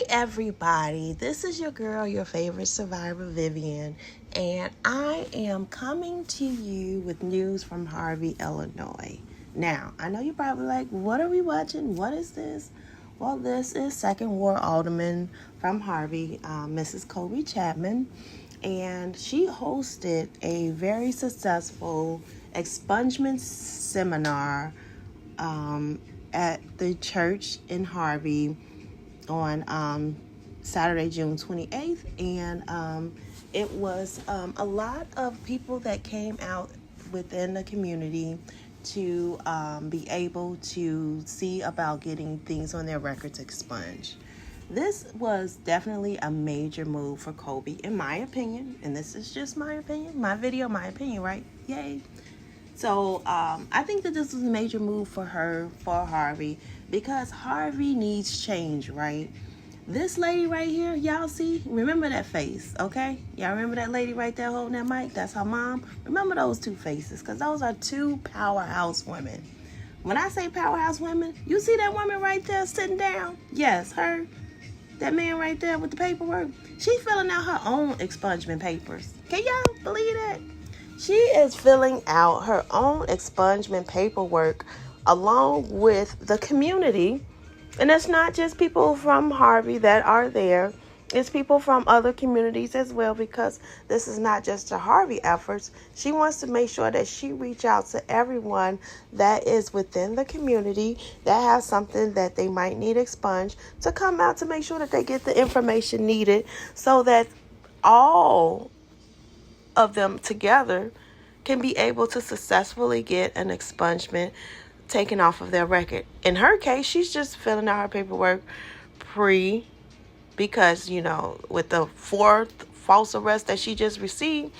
Everybody, this is your girl, your favorite survivor, Vivian, and I am coming to you with news from Harvey, Illinois. Now, I know you're probably like, what are we watching? What is this? Well, this is Second Ward Alderman from Harvey, Mrs. Colby Chapman, and she hosted a very successful expungement seminar at the church in Harvey on Saturday, June 28th, and it was a lot of people that came out within the community to be able to see about getting things on their records expunged. This was definitely a major move for Colby, in my opinion, and this is just my opinion, my video, my opinion, right? Yay! So I think that this is a major move for Harvey, because Harvey needs change, right? This lady right here, y'all see? Remember that face, okay? Y'all remember that lady right there holding that mic? That's her mom. Remember those two faces, because those are two powerhouse women. When I say powerhouse women, you see that woman right there sitting down? Yes, her. That man right there with the paperwork. She's filling out her own expungement papers. Can y'all believe that? She is filling out her own expungement paperwork along with the community. And it's not just people from Harvey that are there. It's people from other communities as well, because this is not just a Harvey efforts. She wants to make sure that she reach out to everyone that is within the community that has something that they might need expunged, to come out to make sure that they get the information needed so that all of them together can be able to successfully get an expungement taken off of their record. In her case, she's just filling out her paperwork because, with the fourth false arrest that she just received,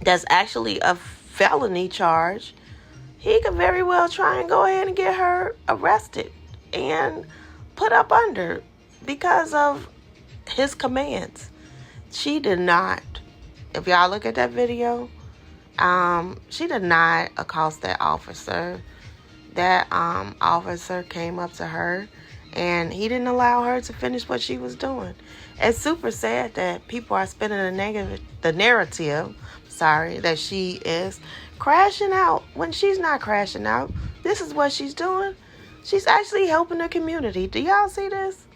that's actually a felony charge, he could very well try and go ahead and get her arrested and put up under because of his commands. She did not. If y'all look at that video, she did not accost that officer. That officer came up to her, and he didn't allow her to finish what she was doing. It's super sad that people are spinning the narrative, that she is crashing out when she's not crashing out. This is what she's doing. She's actually helping the community. Do y'all see this?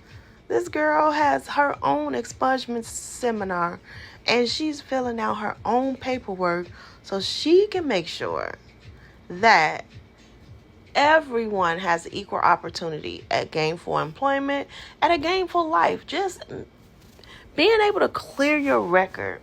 This girl has her own expungement seminar, and she's filling out her own paperwork so she can make sure that everyone has equal opportunity at gainful employment, at a gainful life. Just being able to clear your record,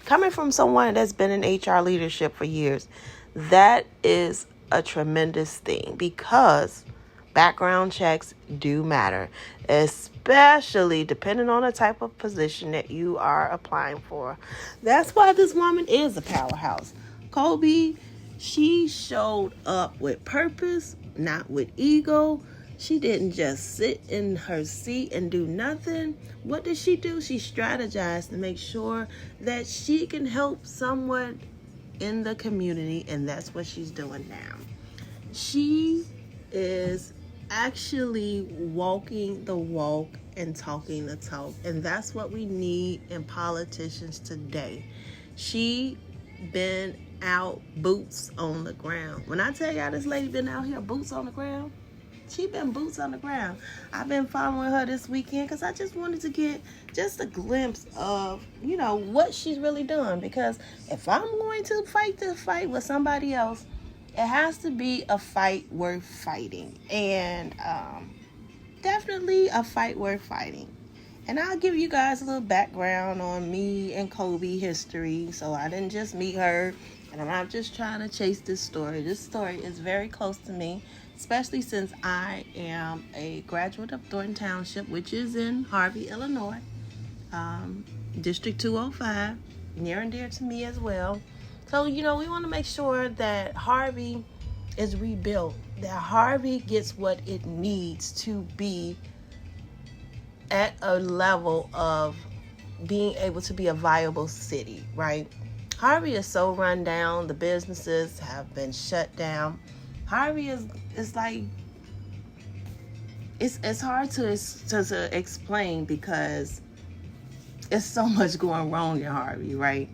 coming from someone that's been in HR leadership for years, that is a tremendous thing, because background checks do matter, especially depending on the type of position that you are applying for. That's why this woman is a powerhouse. Colby, she showed up with purpose, not with ego. She didn't just sit in her seat and do nothing. What did she do? She strategized to make sure that she can help someone in the community, and that's what she's doing now. She is actually walking the walk and talking the talk, and that's what we need in politicians today. She been out boots on the ground. When I tell y'all this lady been out here boots on the ground, she been boots on the ground. I've been following her this weekend because I just wanted to get just a glimpse of, what she's really doing. Because if I'm going to fight this fight with somebody else, it has to be a fight worth fighting. And definitely a fight worth fighting. And I'll give you guys a little background on me and Colby history. So I didn't just meet her, and I'm not just trying to chase this story. This story is very close to me, especially since I am a graduate of Thornton Township, which is in Harvey, Illinois, District 205, near and dear to me as well. So, we want to make sure that Harvey is rebuilt, that Harvey gets what it needs to be at a level of being able to be a viable city, right? Harvey is so run down. The businesses have been shut down. Harvey is like it's hard to explain because it's so much going wrong in Harvey, right?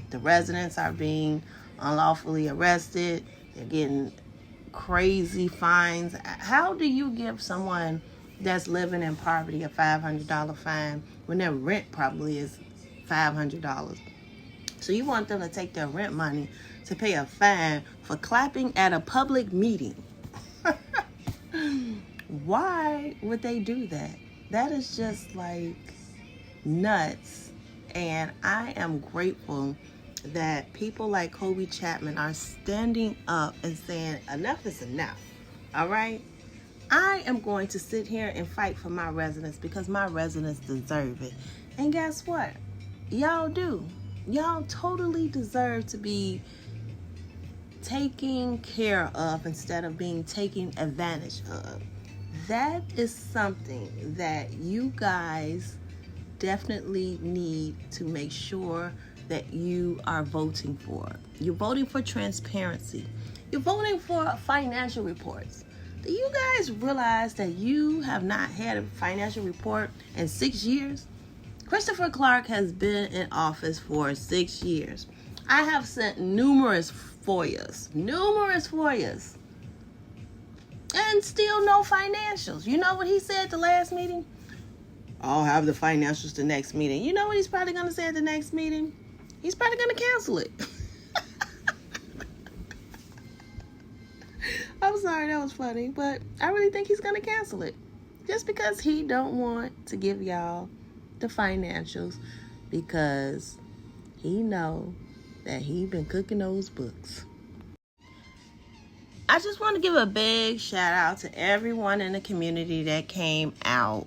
The residents are being unlawfully arrested. They're getting crazy fines. How do you give someone that's living in poverty a $500 fine when their rent probably is $500? So you want them to take their rent money to pay a fine for clapping at a public meeting. Why would they do that? That is just like nuts. And I am grateful that people like Colby Chapman are standing up and saying enough is enough. All right? I am going to sit here and fight for my residents because my residents deserve it. And guess what? Y'all do. Y'all totally deserve to be taken care of instead of being taken advantage of. That is something that you guys definitely need to make sure that you are voting for. You're voting for transparency. You're voting for financial reports. Do you guys realize that you have not had a financial report in 6 years? Christopher Clark has been in office for 6 years. I have sent numerous FOIAs, and still no financials. You know what he said the last meeting? I'll have the financials the next meeting. You know what he's probably going to say at the next meeting? He's probably going to cancel it. I'm sorry, that was funny, but I really think he's going to cancel it. Just because he don't want to give y'all the financials because he know that he been cooking those books. I just want to give a big shout out to everyone in the community that came out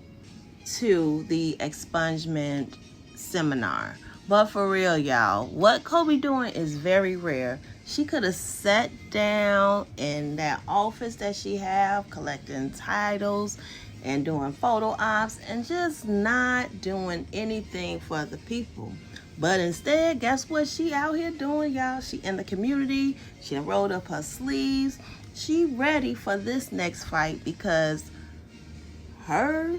to the expungement seminar. But for real, y'all, what Colby doing is very rare. She could have sat down in that office that she have, collecting titles and doing photo ops and just not doing anything for the people. But instead, guess what she out here doing, y'all? She in the community. She done rolled up her sleeves. She ready for this next fight because her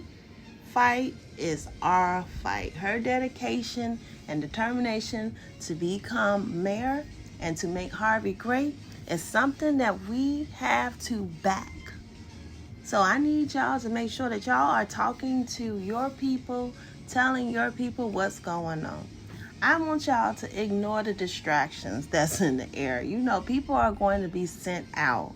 fight is our fight. Her dedication and determination to become mayor and to make Harvey great is something that we have to back. So I need y'all to make sure that y'all are talking to your people, telling your people what's going on. I want y'all to ignore the distractions that's in the air. You know, people are going to be sent out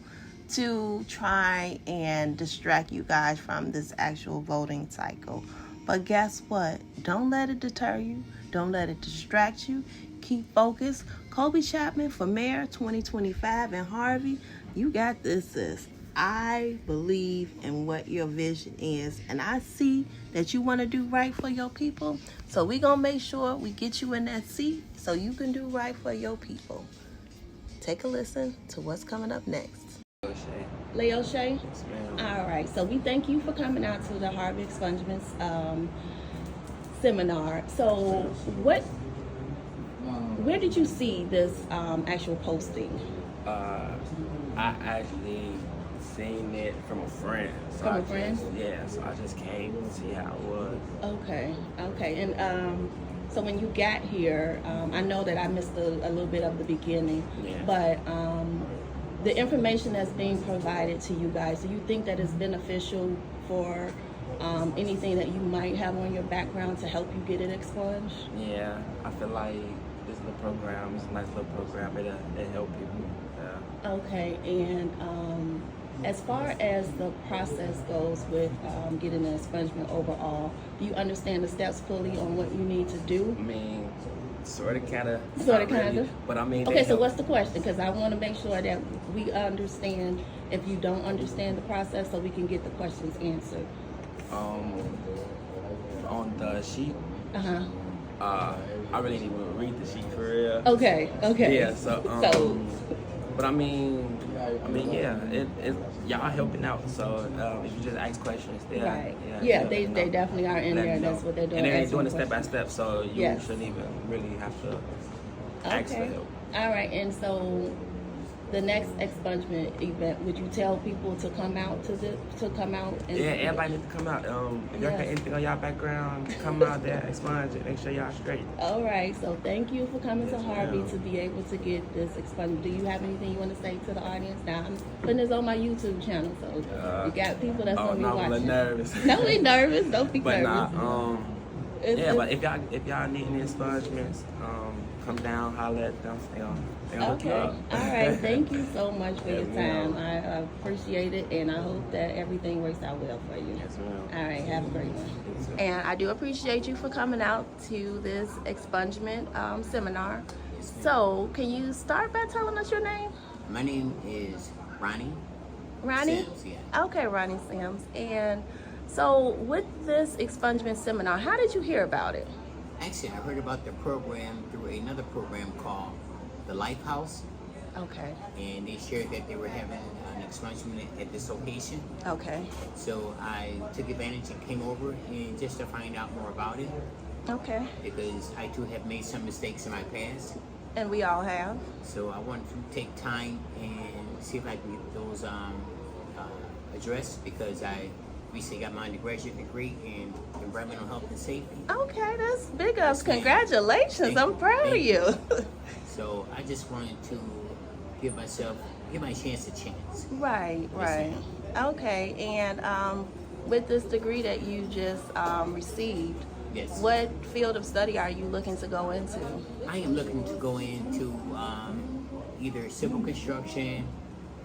to try and distract you guys from this actual voting cycle. But guess what? Don't let it deter you. Don't let it distract you. Keep focused. Colby Chapman for Mayor 2025 in Harvey. You got this, sis. I believe in what your vision is, and I see that you want to do right for your people. So we're going to make sure we get you in that seat so you can do right for your people. Take a listen to what's coming up next. Leo Shay? Yes, ma'am. All right. So we thank you for coming out to the Harvey Expungements seminar. So where did you see this actual posting? I actually seen it from a friend. So From a friend? So I just came to see how it was. Okay. And so when you got here, I know that I missed a little bit of the beginning, but the information that's being provided to you guys, do you think that is beneficial for anything that you might have on your background to help you get it expunged? Yeah, I feel like this little program is a nice little program. It help people. Yeah. Okay, and as far as the process goes with getting an expungement overall, do you understand the steps fully on what you need to do? I mean, sort of, kind of. But I mean, okay. So what's the question? Because I want to make sure that we understand if you don't understand the process, so we can get the questions answered. On the sheet. Uh-huh. I really didn't even read the sheet for real. Okay. Yeah. So. But I mean, yeah, it y'all helping out. So if you just ask questions, right? Yeah, they definitely are in there. That's what they're doing. And they're doing it step by step, so you shouldn't even really have to ask for help. All right, and so the next expungement event, would you tell people to come out and Yeah, everybody needs to come out. If y'all got anything on y'all background, come out there, expunge it, make sure y'all straight. All right, so thank you for coming to Harvey ma'am. to be able to get this expungement. Do you have anything you want to say to the audience? Now, I'm putting this on my YouTube channel, so you got people that's going to be I'm a watching. little nervous. Don't be nervous. Don't be But nervous. but if y'all need any expungements, come down, holler at them. They'll hook you Okay. up. All right. Thank you so much for your Yes, ma'am. time. I appreciate it, and I hope that everything works out well for you. Yes, ma'am. All right. Have a great one. And I do appreciate you for coming out to this expungement seminar. So, can you start by telling us your name? My name is Ronnie. Ronnie? Sims, yeah. Okay, Ronnie Sims. And so, with this expungement seminar, how did you hear about it? Actually, I heard about the program through another program called the Lifehouse, Okay. and they shared that they were having an expungement at this location. Okay. So I took advantage and came over and just to find out more about it, Okay. because I too have made some mistakes in my past. And we all have. So I wanted to take time and see if I can get those addressed, because I recently got my undergraduate degree in environmental health and safety. Okay, that's big ups. Yes, ma'am. Congratulations. Thank I'm you. proud of Thank you. So I just wanted to give my chance a chance. Right, right. Okay, and with this degree that you just received, Yes. what field of study are you looking to go into? I am looking to go into either civil construction,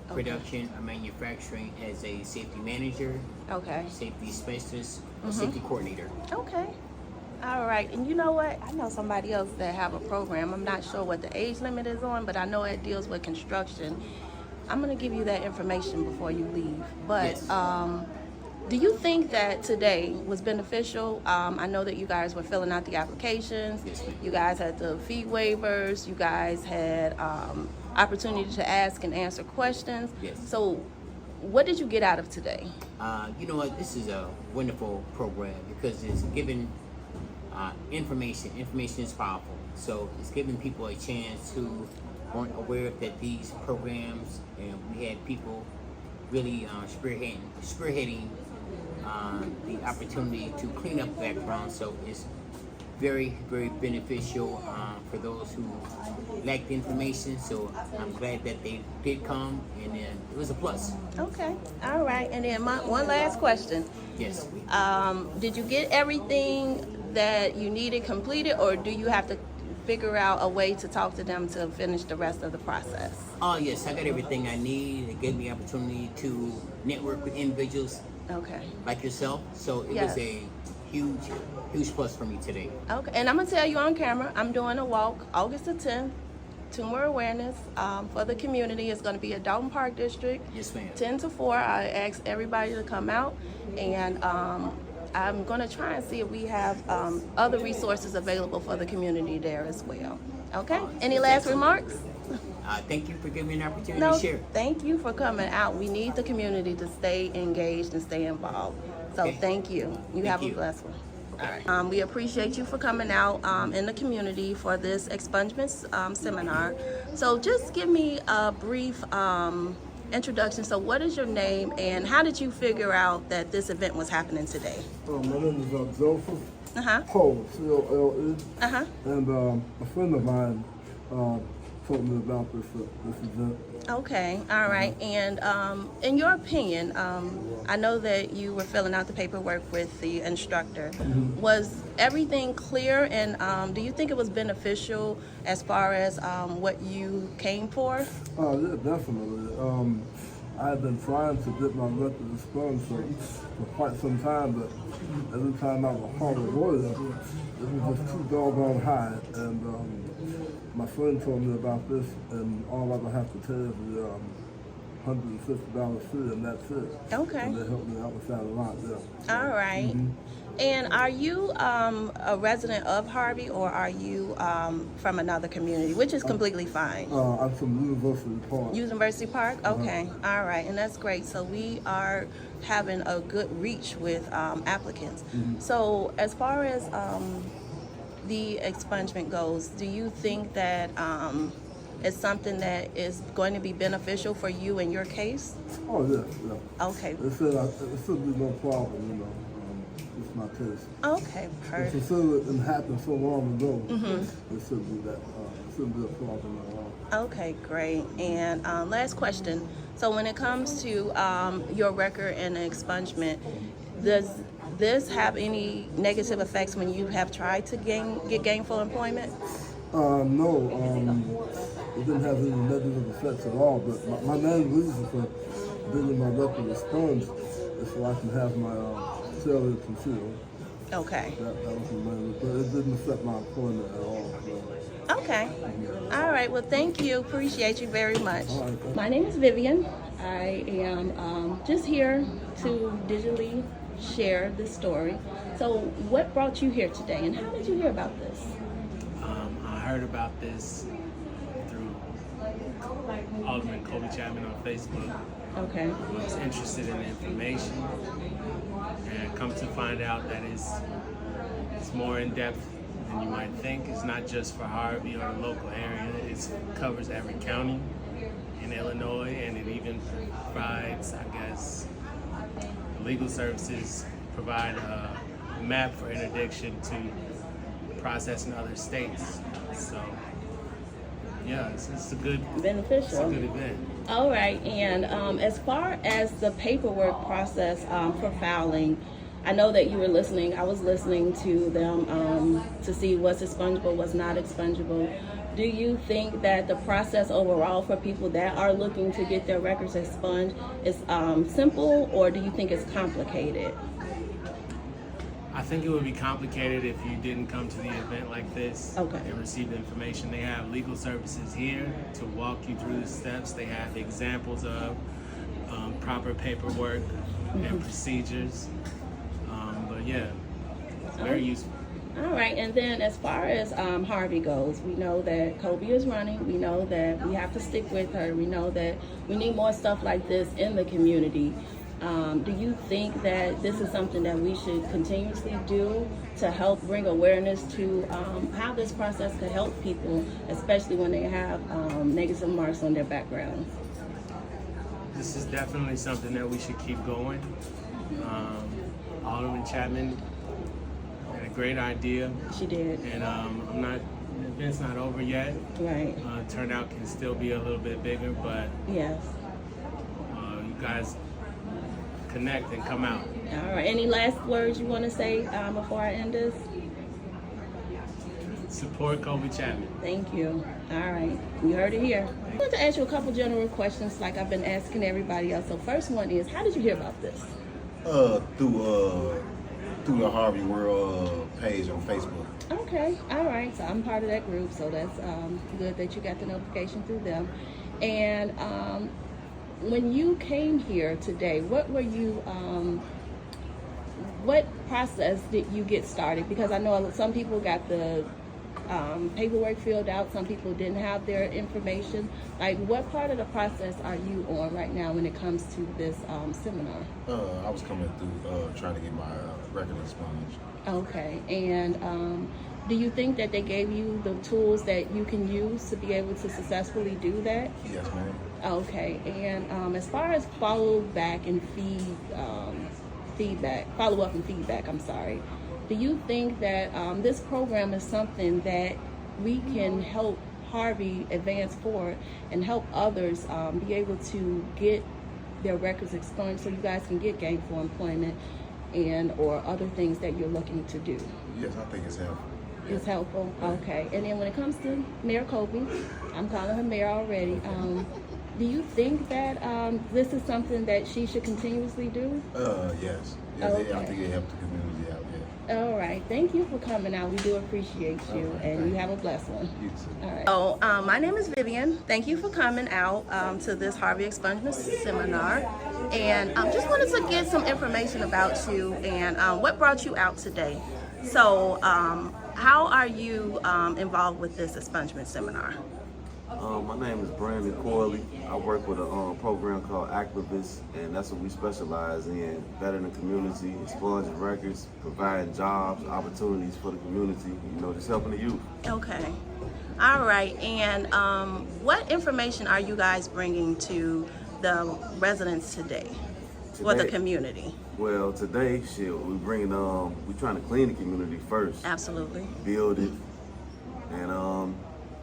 production, or manufacturing as a safety manager, Okay. safety specialist, or safety coordinator. Okay. All right. And you know what? I know somebody else that have a program. I'm not sure what the age limit is on, but I know it deals with construction. I'm going to give you that information before you leave. But Yes. do you think that today was beneficial? I know that you guys were filling out the applications. Yes, ma'am. You guys had the fee waivers. You guys had opportunity to ask and answer questions. Yes. So what did you get out of today? You know what? This is a wonderful program because it's giving information. Information is powerful. So it's giving people a chance who weren't aware that these programs, and we had people really spearheading the opportunity to clean up background. So it's very, very beneficial for those who lack the information. So I'm glad that they did come, and then it was a plus. Okay. All right. And then one last question. Yes. Did you get everything that you needed completed, or do you have to figure out a way to talk to them to finish the rest of the process? Oh yes, I got everything I need. It gave me opportunity to network with individuals Okay. like yourself. So it Yes. was a huge plus for me today. Okay. And I'm going to tell you on camera, I'm doing a walk August the 10th, tumor awareness for the community. It's going to be at Dalton Park District. Yes, ma'am. 10 to 4. I asked everybody to come out, and I'm going to try and see if we have other resources available for the community there as well. Okay? Any last remarks? Thank you for giving me an opportunity No, to share. thank you for coming out. We need the community to stay engaged and stay involved. So Okay. thank you. You have a blessed one. All right. We appreciate you for coming out in the community for this expungement seminar. So just give me a brief introduction. So what is your name, and how did you figure out that this event was happening today? My name is Joseph Uh-huh. Cole, C-O-L-E, Uh-huh. and a friend of mine told me about this event. Okay, all right. And in your opinion, I know that you were filling out the paperwork with the instructor. Was everything clear, and do you think it was beneficial as far as what you came for? Yeah, definitely. I had been trying to get my record expunged for quite some time, but every time I was hard to lawyer, it was just too doggone high. And my friend told me about this, and all I would have to pay is the $150 fee, and that's it. Okay. And they helped me out with that a lot, yeah. All right. And are you a resident of Harvey, or are you from another community, which is completely fine? I'm from University Park. University Park? Okay. All right. And that's great. So we are having a good reach with applicants. So as far as the expungement goes, do you think that is something that is going to be beneficial for you in your case? Oh, yeah. Okay. It should be no problem, you know. It's my case. Okay, perfect. Consider it happened so long ago. It shouldn't be that. It shouldn't be a problem at all. Okay, great. And last question. So when it comes to your record and the expungement, does this have any negative effects when you have tried to get gainful employment? No, it didn't have any negative effects at all. But my main reason for getting my record expunged is so I can have my salary concealed. Okay. That was the main reason. But it didn't affect my employment at all. So. Okay. All right. Well, thank you. Appreciate you very much. All right, My name is Vivian. I am just here to digitally share this story. So what brought you here today, and how did you hear about this? I heard about this through Alderman Colby Chapman on Facebook. Okay. I was interested in the information and come to find out that it's more in depth than you might think. It's not just for Harvey or the local area. It covers every county in Illinois, and it even provides, I guess, legal services provide a map for interdiction to process in other states. So, yeah, it's a good Beneficial. It's a good event. All right, and as far as the paperwork process for filing, I know that you were listening. I was listening to them to see what's expungible, what's not expungible. Do you think that the process overall for people that are looking to get their records expunged is simple, or do you think it's complicated? I think it would be complicated if you didn't come to the event like this Okay. and receive the information. They have legal services here to walk you through the steps. They have examples of proper paperwork and procedures. But yeah, it's very useful. All right, and then as far as Harvey goes, we know that Colby is running. We know that we have to stick with her. We know that we need more stuff like this in the community. Do you think that this is something that we should continuously do to help bring awareness to how this process could help people, especially when they have negative marks on their background? This is definitely something that we should keep going. Alderman Chapman had a great idea. She did. And the event's not over yet. Right. Turnout can still be a little bit bigger, but Yes. you guys connect and come out. All right. Any last words you want to say before I end this? Support Colby Chapman. Thank you. All right. You heard it here. I want to ask you a couple general questions like I've been asking everybody else. So first one is, how did you hear about this? Through the Harvey World page on Facebook. Okay. All right. So I'm part of that group. So that's good that you got the notification through them. And when you came here today, what were you, what process did you get started? Because I know some people got the paperwork filled out, some people didn't have their information. Like, what part of the process are you on right now when it comes to this seminar? I was coming through trying to get my record expunged. Okay, and do you think that they gave you the tools that you can use to be able to successfully do that? Yes, ma'am. Okay, and as far as follow up and feedback, I'm sorry. Do you think that this program is something that we can help Harvey advance forward and help others be able to get their records expunged so you guys can get gainful employment and or other things that you're looking to do? Yes, I think it's helpful. It's helpful? Okay. And then when it comes to Mayor Colby, I'm calling her Mayor already, do you think that this is something that she should continuously do? Yes. Okay. I think it helped the community out, yeah. All right. Thank you for coming out. We do appreciate you, and you have a blessed one. You too. All right. So, my name is Vivian. Thank you for coming out to this Harvey Expungement seminar. And just wanted to get some information about you and what brought you out today. So, how are you involved with this expungement seminar? My name is Brandon Corley. I work with a program called Activists, and that's what we specialize in: bettering the community, expunging records, providing jobs, opportunities for the community. You know, just helping the youth. Okay. All right. And what information are you guys bringing to the residents today, or the community? Well, today, we're bringing we're trying to clean the community first, Absolutely. build it, and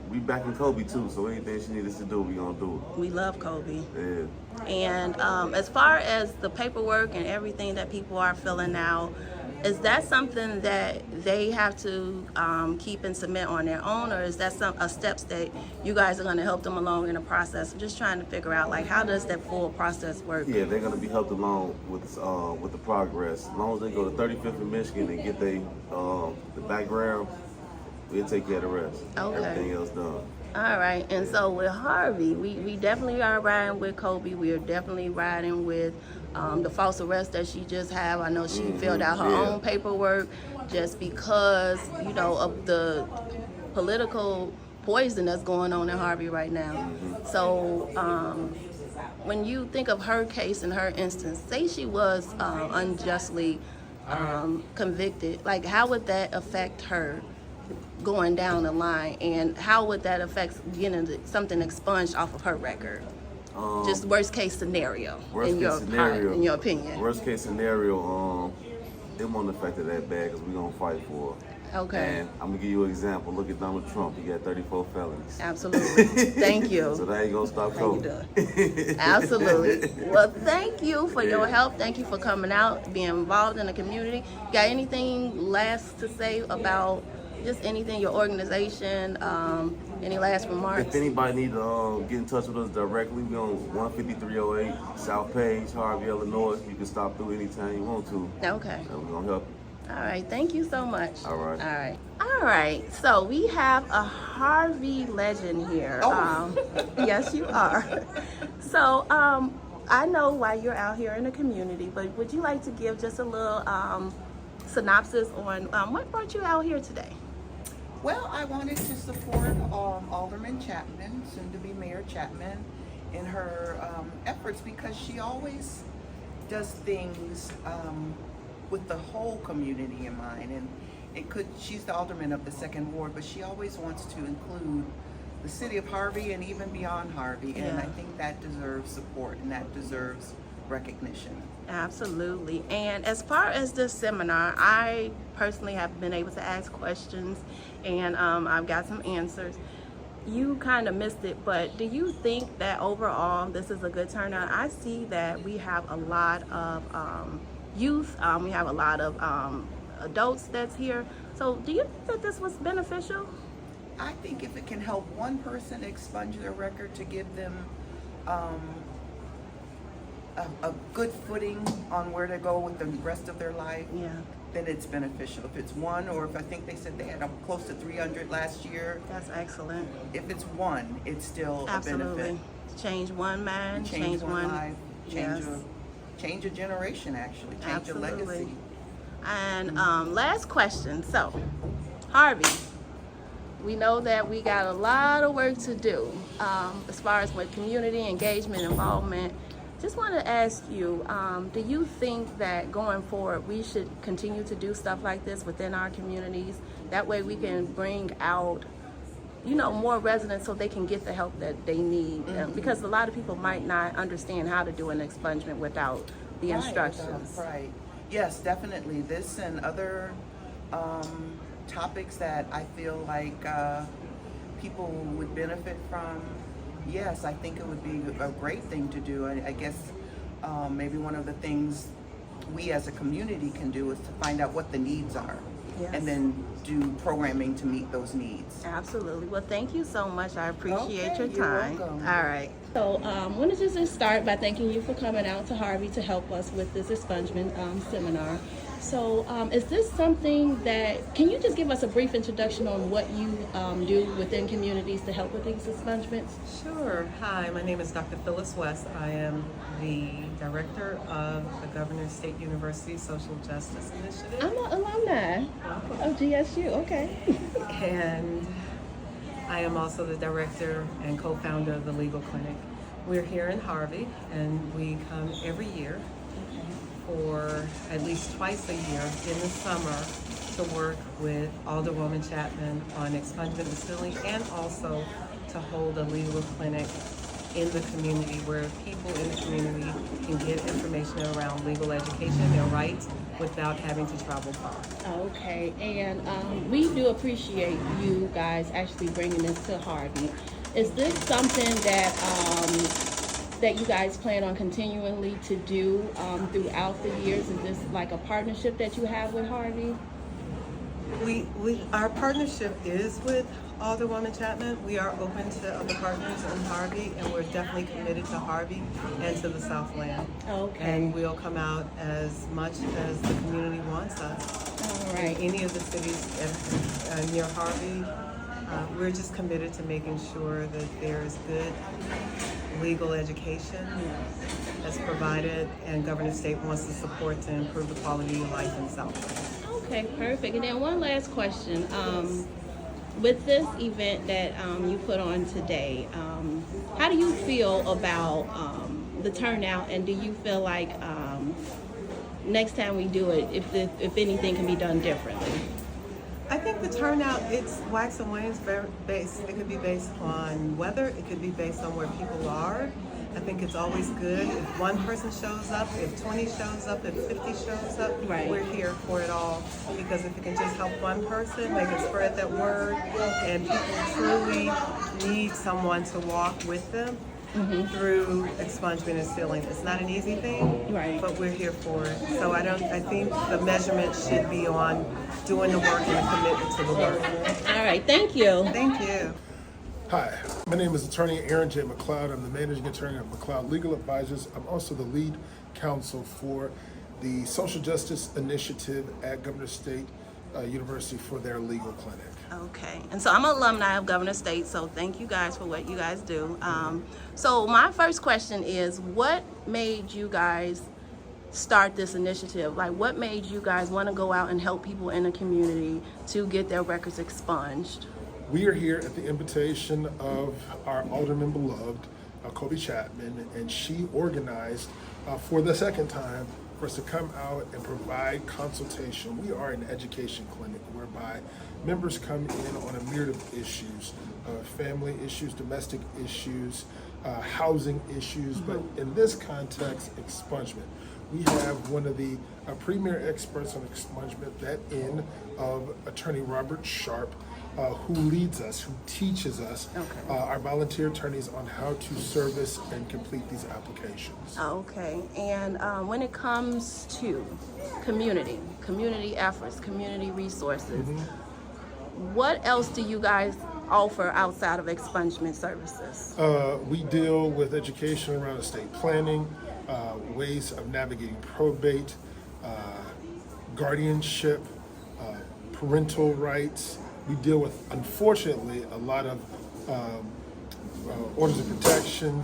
we backing Colby too. So anything she needs us to do, we gonna do it. We love Colby. Yeah. And as far as the paperwork and everything that people are filling out, is that something that they have to keep and submit on their own, or is that a steps that you guys are going to help them along in the process? I'm just trying to figure out, like, how does that full process work? Yeah, they're gonna be helped along with the progress. As long as they go to 35th in Michigan and get the background, we'll take care of the rest. Okay. Everything else done. All right. And so with Harvey, we definitely are riding with Colby. We are definitely riding with the false arrest that she just had. I know she filled out her own paperwork just because, you know, of the political poison that's going on in Harvey right now. So when you think of her case and her instance, say she was unjustly convicted, like, how would that affect her going down the line, and how would that affect getting something expunged off of her record? Just worst case scenario, in your opinion. Worst case scenario, it won't affect it that bad because we're gonna fight for her. Okay. And I'm gonna give you an example. Look at Donald Trump. He got 34 felonies. Absolutely. Thank you. So that ain't gonna stop Colby. Absolutely. Well, thank you for your help. Thank you for coming out, being involved in the community. Got anything last to say about just anything, your organization, any last remarks? If anybody need to get in touch with us directly, we're on 15308 South Page, Harvey, Illinois. You can stop through anytime you want to. Okay. And we're gonna help you. All right. Thank you so much. All right. All right. All right. So we have a Harvey legend here. Yes, you are. So I know why you're out here in the community, but would you like to give just a little synopsis on what brought you out here today? Well, I wanted to support Alderman Chapman, soon to be Mayor Chapman, in her efforts, because she always does things with the whole community in mind. And she's the alderman of the 2nd Ward, but she always wants to include the city of Harvey and even beyond Harvey. And I think that deserves support and that deserves recognition. Absolutely. And as far as this seminar, I personally have been able to ask questions, and I've got some answers. You kind of missed it, but do you think that overall this is a good turnout? I see that we have a lot of youth, we have a lot of adults that's here. So do you think that this was beneficial? I think if it can help one person expunge their record to give them a good footing on where to go with the rest of their life, then it's beneficial. If it's one, or if I think they said they had close to 300 last year. That's excellent. If it's one, it's still Absolutely. a benefit. Change one man, change one life, yes. change a generation, actually, change Absolutely. a legacy. And last question. So, Harvey, we know that we got a lot of work to do as far as with community engagement, involvement. Just want to ask you, do you think that going forward we should continue to do stuff like this within our communities? That way we can bring out, you know, more residents so they can get the help that they need. Because a lot of people might not understand how to do an expungement without the instructions. Right. Yes, definitely. This and other topics that I feel like people would benefit from. Yes, I think it would be a great thing to do. I guess maybe one of the things we as a community can do is to find out what the needs are, and then do programming to meet those needs. Absolutely. Well, thank you so much. I appreciate your time. You're welcome. All right. So I wanted to just start by thanking you for coming out to Harvey to help us with this expungement seminar. So is this something that, can you just give us a brief introduction on what you do within communities to help with these expungements? Sure. Hi, my name is Dr. Phyllis West. I am the director of the Governor State University Social Justice Initiative. I'm an alumni of GSU, okay. And I am also the director and co-founder of the Legal Clinic. We're here in Harvey, and we come every year for at least twice a year in the summer to work with Alderwoman Chapman on expungement and sealing, and also to hold a legal clinic in the community where people in the community can get information around legal education, their rights, without having to travel far. Okay, and we do appreciate you guys actually bringing this to Harvey. Is this something that you guys plan on continually to do throughout the years? Is this like a partnership that you have with Harvey? Our partnership is with Alderwoman Chapman. We are open to other partners in Harvey, and we're definitely committed to Harvey and to the Southland. Okay. And we'll come out as much as the community wants us. All right. In any of the cities near Harvey, we're just committed to making sure that there's good legal education that's provided, and Governor State wants to support to improve the quality of life in Southland. Okay, perfect. And then one last question. With this event that you put on today, how do you feel about the turnout, and do you feel like next time we do it, if anything can be done differently? I think the turnout, it's wax and wanes based. It could be based on weather. It could be based on where people are. I think it's always good if one person shows up, if 20 shows up, if 50 shows up. Right. We're here for it all, because if it can just help one person, they can spread that word, and people truly need someone to walk with them through expungement and sealing. It's not an easy thing, Right. but we're here for it. So I think the measurement should be on doing the work and the commitment to the work. All right, thank you. Thank you. Hi, my name is Attorney Aaron J. McLeod. I'm the Managing Attorney of McLeod Legal Advisors. I'm also the lead counsel for the Social Justice Initiative at Governor State University for their legal clinic. Okay, and so I'm an alumni of Governor State, so thank you guys for what you guys do. So my first question is, what made you guys start this initiative? Like, what made you guys want to go out and help people in the community to get their records expunged? We are here at the invitation of our Alderman beloved, Colby Chapman, and she organized for the second time for us to come out and provide consultation. We are an education clinic whereby members come in on a myriad of issues, family issues, domestic issues, housing issues, but in this context, expungement. We have one of the premier experts on expungement, that in of Attorney Robert Sharp, who leads us, who teaches us, our volunteer attorneys, on how to service and complete these applications. Okay, and when it comes to community efforts, community resources, what else do you guys offer outside of expungement services? We deal with education around estate planning, ways of navigating probate, guardianship, parental rights. We deal with, unfortunately, a lot of orders of protection,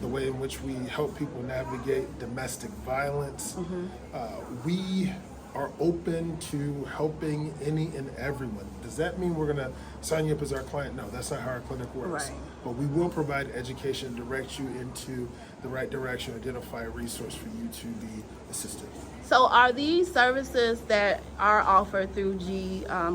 the way in which we help people navigate domestic violence. We are open to helping any and everyone. Does that mean we're gonna sign you up as our client? No, that's not how our clinic works. Right. But we will provide education, direct you into the right direction, identify a resource for you to be assisted. So are these services that are offered through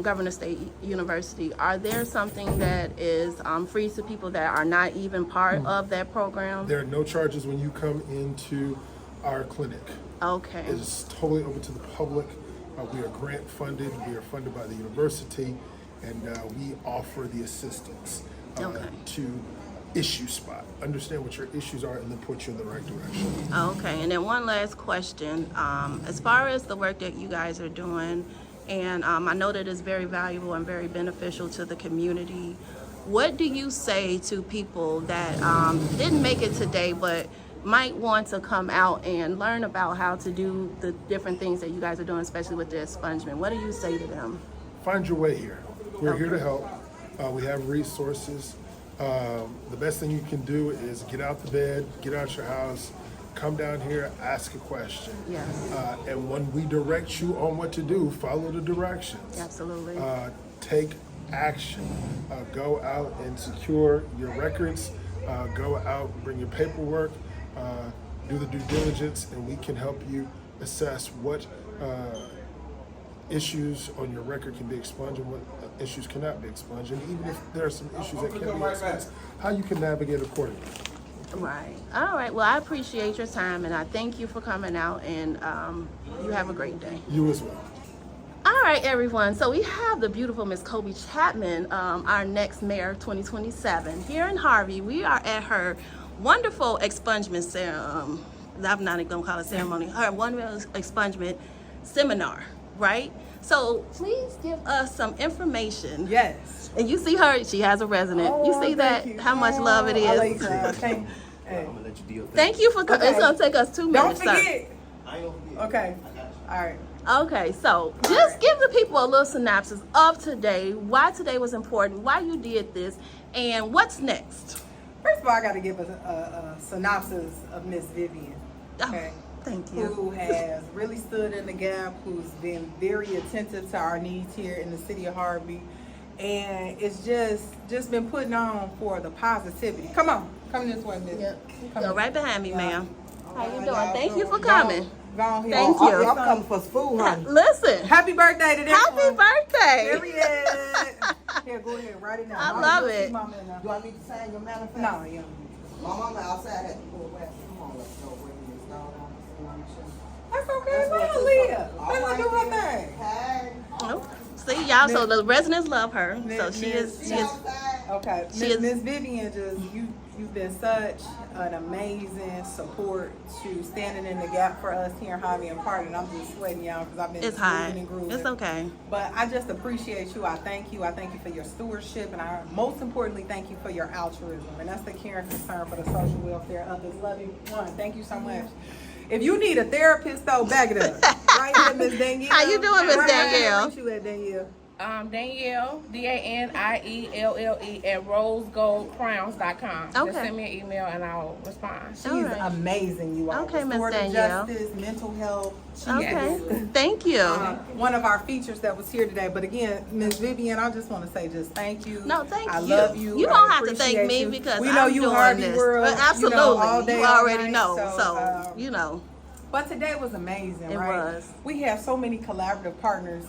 Governor State University, are there something that is free to people that are not even part of that program? There are no charges when you come into our clinic. Okay. It's totally open to the public. We are grant funded. We are funded by the university, and we offer the assistance to issue spot. Understand what your issues are and then put you in the right direction. Okay, and then one last question. As far as the work that you guys are doing, and I know that it's very valuable and very beneficial to the community, what do you say to people that didn't make it today but might want to come out and learn about how to do the different things that you guys are doing, especially with the expungement? What do you say to them? Find your way here. We're here to help. We have resources. The best thing you can do is get out the bed, get out your house, come down here, ask a question. Yes. And when we direct you on what to do, follow the directions. Absolutely. Take action. Go out and secure your records. Go out, bring your paperwork, do the due diligence, and we can help you assess what issues on your record can be expunged and what issues cannot be expunged. And even if there are some issues that can be expunged, how you can navigate accordingly. Right. All right. Well, I appreciate your time, and I thank you for coming out, and you have a great day. You as well. All right, everyone. So we have the beautiful Miss Colby Chapman, our next mayor 2027 here in Harvey. We are at her wonderful expungement ceremony. I'm not even gonna call it ceremony. Her wonderful expungement seminar, right? So please give us some information. Yes. And you see her; she has a resident. Oh, you see that? thank you. How much love it is. I like that. Thank, hey. Thank you for coming. Okay. It's gonna take us 2 minutes. Don't forget. Sir. Okay. All right. Okay, so just give the people a little synopsis of today, why today was important, why you did this, and what's next. First of all, I got to give a synopsis of Miss Vivian. Okay. Oh, thank you. Who has really stood in the gap, who's been very attentive to our needs here in the city of Harvey, and it's just been putting on for the positivity. Come on, come this way, Miss. Yep. Come Go in. right behind me, ma'am. How you doing? Y'all Thank go- you for go- coming. go on here. Thank you. I'm coming for school, honey. Listen, Happy birthday to happy everyone. birthday. Period. Here, go ahead, write it down. I Mama, love you'll see it. Mama in there. Do I need to sign your manifest? No, yeah. My mama outside had to pull back. Come on, let's go. Wait a minute. It's not on. That's okay. That's Let what her it's live. all Let her right do her then. thing. Hey. Oh, see y'all. So the residents love her. So Miss- she is. Okay, She is- Miss Vivian, you've been such an amazing support to standing in the gap for us here in Harvey and Park, and I'm just sweating y'all because I've been It's hot. grooving and grooving. It's okay. But I just appreciate you. I thank you. I thank you for your stewardship, and I most importantly thank you for your altruism, and that's the care and concern for the social welfare of this loving one. Thank you so much. If you need a therapist, though, back it up. Right here, Miss Danielle. How you doing, Miss Right here, Danielle? where you at, Danielle? Danielle, DANIELLE at rosegoldcrowns.com. Okay. Just send me an email and I'll respond. She's All right. amazing, you all. Okay, Miss Restorative Danielle. Justice, mental health. She Okay. is Thank you. one of our features that was here today. But again, Miss Vivian, I just want to say just thank you. No, thank I you. love you. You I don't have to thank appreciate me you. because we know I'm you doing Harvey this. World. But absolutely, all day, you all already night, know. So, So you know. but today was amazing, It right? was. We have so many collaborative partners,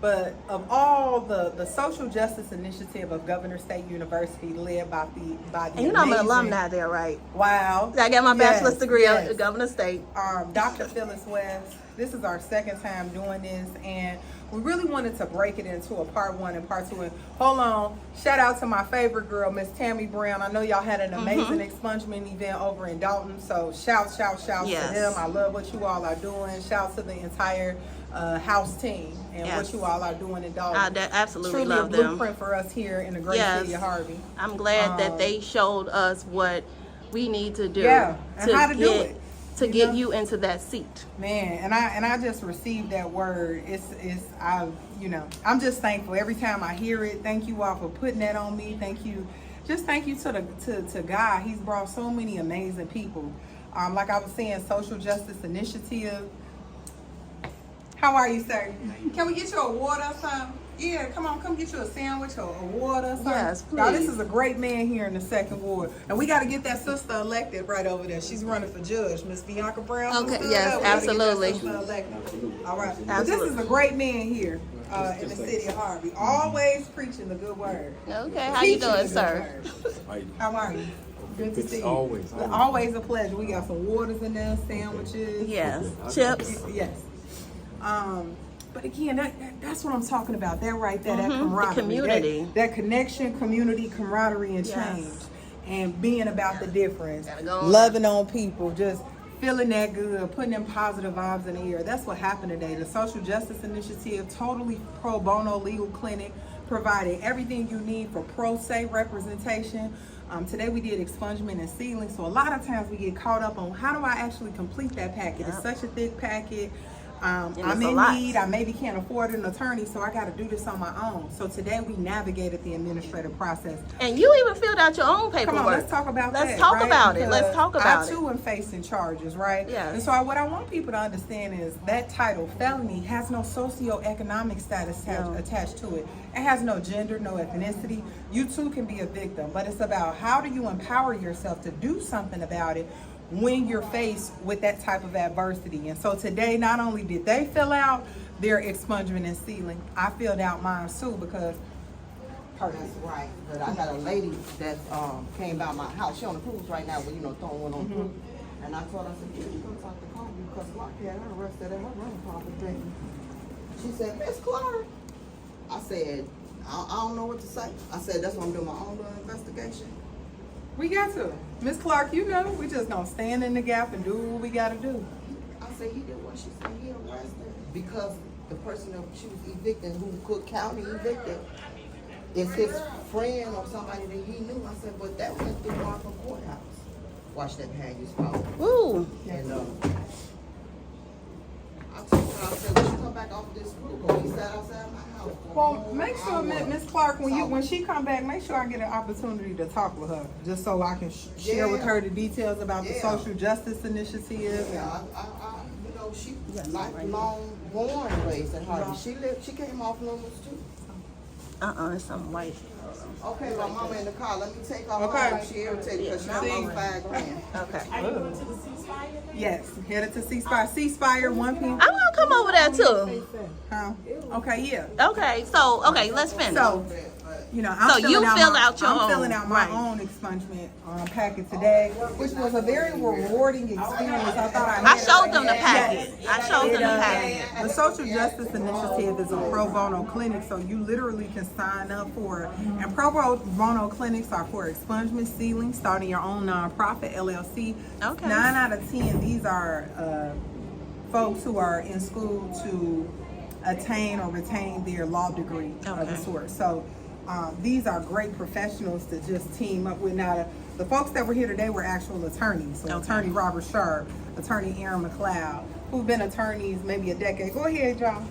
but of all the social justice initiative of Governor State University, led by the And you know I'm an amazing- alumni there, right? Wow. I got my bachelor's Yes, degree yes. at Governor State. Dr. Phyllis West. This is our second time doing this, and we really wanted to break it into a part 1 and part 2. And hold on, shout out to my favorite girl, Miss Tammy Brown. I know y'all had an amazing expungement event over in Dalton, so shout Yes. to them. I love what you all are doing. Shout to the entire house team and Yes. what you all are doing in Dalton. I absolutely Truly love a them. blueprint for us here in the great Yes. city of Harvey. I'm glad that they showed us what we need to do. Yeah, and how to do it. To You get know? you into that seat. Man, and I just received that word. I'm just thankful every time I hear it. Thank you all for putting that on me. Thank you to God. He's brought so many amazing people. Like I was saying, social justice initiative. How are you, sir? Can we get you a water or something? Yeah, come get you a sandwich or a water or something. Yes, Now, this please. is a great man here in the second ward. And we got to get that sister elected right over there. She's running for judge, Miss Bianca Brown. Okay, Stood yes, up. We gotta get that absolutely. sister elected. All right. But this Absolutely. is a great man here in the city of Harvey. Always preaching the good word. Okay, how you Teaching doing, the good sir? word. How are you? Good to see you. Always. A pleasure. We got some waters in there, sandwiches. Yes. Chips. Yes. But again, that's what I'm talking about. That right there, that camaraderie. The community. That connection, community, camaraderie, and Yes. change. And being about the difference. Gotta go on. Loving on people, just feeling that good, putting them positive vibes in the air. That's what happened today. The Social Justice Initiative, totally pro bono legal clinic, provided everything you need for pro se representation. Today we did expungement and sealing, so a lot of times we get caught up on how do I actually complete that packet. It's such a thick packet. I'm in need. I maybe can't afford an attorney, so I got to do this on my own. So today we navigated the administrative process. And you even filled out your own paperwork. Come on, let's talk about that. Let's talk about it. Let's talk about it. I too am facing charges, right? Yes. And so what I want people to understand is that title, felony, has no socioeconomic status attached to it. It has no gender, no ethnicity. You too can be a victim, but it's about how do you empower yourself to do something about it when you're faced with that type of adversity. And so today, not only did they fill out their expungement and sealing, I filled out mine too, because That's right. But I got a lady that came by my house. She on the cruise right now, but throwing one on cruise. And I told her, I said, you come talk to Colby because Clark had her arrested at her running property. She said, Miss Clark. I said, I don't know what to say. I said, that's why I'm doing my own little investigation. we got to. Miss Clark, we just gonna stand in the gap and do what we gotta do. I said, he did what she said, he arrested. Because the person that she was evicting, who Cook County evicted, is his friend or somebody that he knew. I said, but that went through Marfa Courthouse. Watch that Haggis phone. Woo. And I told her, I said, when you come back off this school, he sat outside my house. Well, make sure, Miss Clark, when she come back, make sure I get an opportunity to talk with her, just so I can share with her the details about the social justice initiative. Yeah, she lifelong born and raised in Harvey. She came off numbers too. It's something white. Okay, my mama in the car. Let me take off her. She irritated because she got $5 grand. Okay. Are you going to the ceasefire? Yes, headed to ceasefire. Ceasefire 1 p.m. I'm gonna come over there too. Huh? Okay, yeah. Okay, so let's finish. So, I'm filling out my own expungement packet today, which was a very rewarding experience. I showed them the packet. The Social Justice Initiative is a pro bono clinic, so you literally can sign up for it. And pro bono clinics are for expungement, sealing, starting your own nonprofit, LLC. Okay. 9 out of 10, these are folks who are in school to attain or retain their law degree of the sort. So these are great professionals to just team up with. Now, the folks that were here today were actual attorneys. So Attorney Robert Sharp, Attorney Aaron McLeod, who've been attorneys maybe a decade. Go ahead, y'all.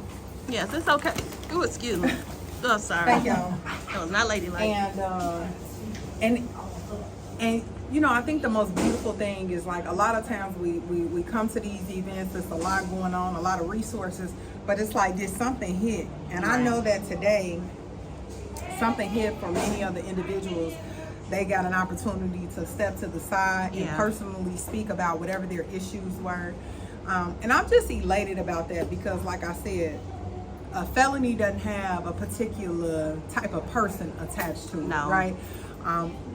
Yes, it's okay. Oh, excuse me. Oh, sorry. Thank y'all. That was not ladylike. And I think the most beautiful thing is, like, a lot of times we come to these events, there's a lot going on, a lot of resources, but it's like, did something hit? And I know that today, something hit for many of the individuals. They got an opportunity to step to the side and personally speak about whatever their issues were. And I'm just elated about that because, like I said, a felony doesn't have a particular type of person attached to it, right?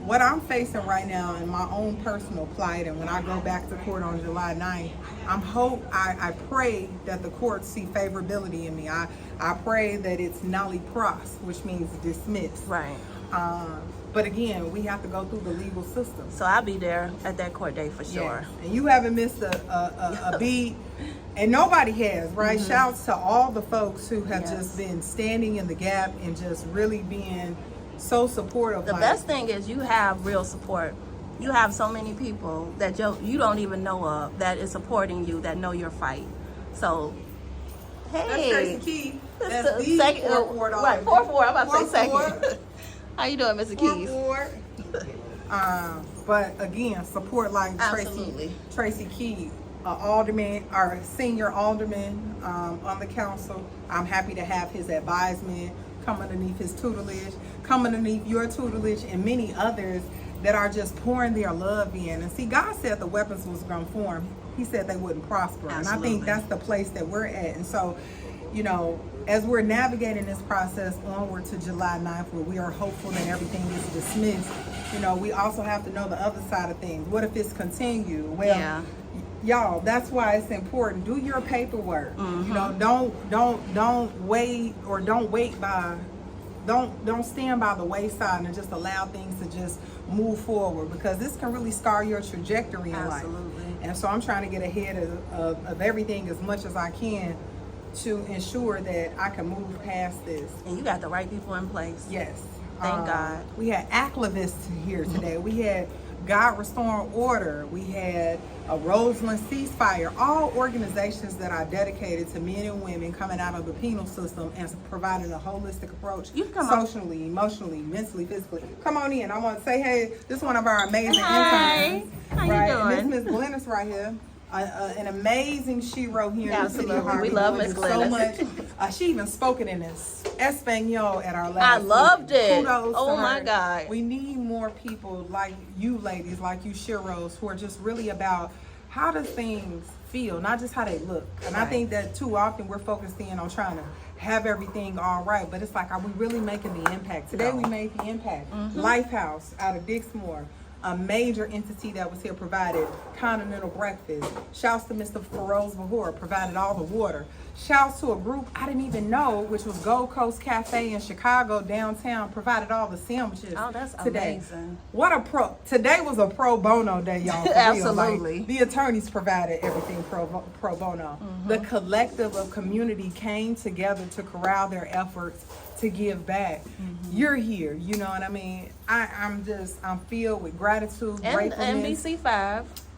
What I'm facing right now in my own personal plight, and when I go back to court on July 9th, I pray that the courts see favorability in me. I pray that it's nolli pros, which means dismissed. Right. But again, we have to go through the legal system. So I'll be there at that court date for sure. Yes. And you haven't missed a beat, and nobody has, right? Shouts to all the folks who have just been standing in the gap and just really being so supportive. The best thing is you have real support. You have so many people that you don't even know of that is supporting you, that know your fight. So, hey. That's Tracy Key. That's the second, fourth ward. Right, fourth ward. I'm about to say second. How you doing, Mr. Keys? But again, support like Tracy Key, alderman, our senior alderman on the council. I'm happy to have his advisement, come underneath his tutelage, come underneath your tutelage, and many others that are just pouring their love in. And see, God said the weapons was going to form. He said they wouldn't prosper. Absolutely. And I think that's the place that we're at. And so, as we're navigating this process onward to July 9th, where we are hopeful that everything is dismissed, we also have to know the other side of things. What if it's continued? Well, y'all, that's why it's important. Do your paperwork. Don't wait, or don't stand by the wayside and just allow things to just move forward, because this can really scar your trajectory in life. And so I'm trying to get ahead of everything as much as I can to ensure that I can move past this. And you got the right people in place. Yes. Thank God. We had activists here today. We had God Restoring Order. We had a Roseland Ceasefire. All organizations that are dedicated to men and women coming out of the penal system and providing a holistic approach, socially, emotionally, mentally, physically. Come on in. I want to say, hey, this is one of our amazing interns. How right? you doing? And this Miss Glennis right here. An amazing shero here in the city of Harvey. We love Miss Glennis so much. She even spoke it in Espanol at our last I loved meeting. it. Kudos Oh to my her. God. We need more people like you ladies, like you sheros, who are just really about how does things feel, not just how they look. And I think that too often we're focused in on trying to have everything all right, but it's like, are we really making the impact? Today we made the impact. Lifehouse out of Dixmoor, a major entity that was here, provided continental breakfast. Shouts to Mr. Feroz Vahur, provided all the water. Shouts to a group I didn't even know, which was Gold Coast Cafe in Chicago downtown, provided all the sandwiches. Oh, that's today. amazing. What a today was a pro bono day, y'all. For Absolutely. real. Like, the attorneys provided everything pro bono. The collective of community came together to corral their efforts to give back. You're here, you know what I mean? I'm filled with gratitude, And gratefulness.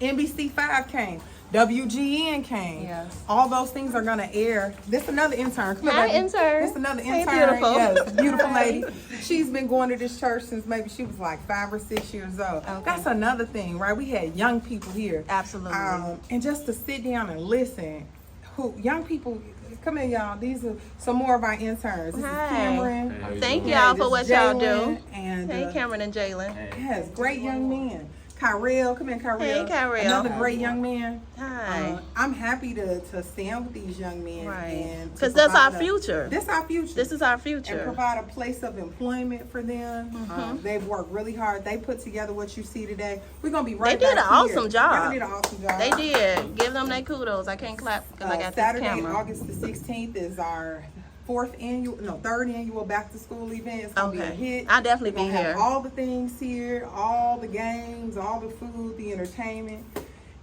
NBC5 came. WGN came. Yes. All those things are gonna air. This another intern. Come Hi, here, baby. intern. This another Hey, intern. beautiful. Yes, beautiful lady. She's been going to this church since maybe she was like 5 or 6 years old. Okay. That's another thing, right? We had young people here. Absolutely. And just to sit down and listen. Young people, come here, y'all. These are some more of our interns. This is Cameron. Thank y'all for what y'all do. And, hey, Cameron and Jalen. Yes, great young men. Kyrell, come in, Kyrell. Hey, Kyrell. Another great young man. Hi. I'm happy to stand with these young men. Right. Because that's our future. This our future. This is our future. And provide a place of employment for them. They've worked really hard. They put together what you see today. We're going to be right back They did an awesome job. Y'all did an awesome job. They did. Give them their kudos. I can't clap because I got Saturday, this camera. August the 16th is our third annual back to school event. It's gonna be a hit. I'll definitely be have here. all the things here, all the games, all the food, the entertainment,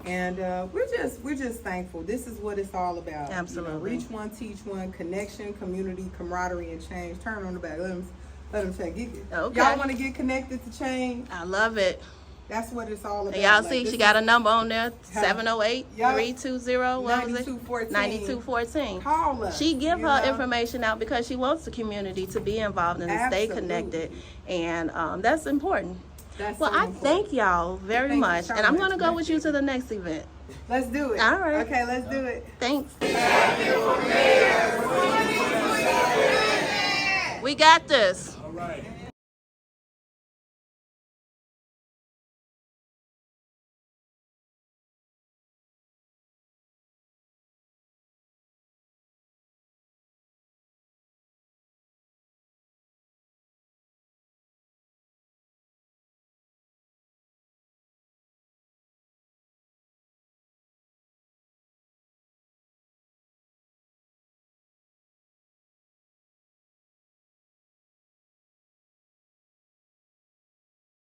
and we're just thankful. This is what it's all about. Absolutely. Reach one, teach one, connection, community, camaraderie, and change. Turn on the back. Let them check. Okay. Y'all want to get connected to change? I love it. That's what it's all about. Y'all see, she got a number on there, 708-320, what was it? 9214. 9214. Call us. She give her information out because she wants the community to be involved and to stay Absolutely. connected. And that's important. That's well, so I important. thank y'all very Thank you much. so And I'm much. going to go with you to the next event. Let's do it. All right. Okay, let's do it. Thanks. We got this. All right.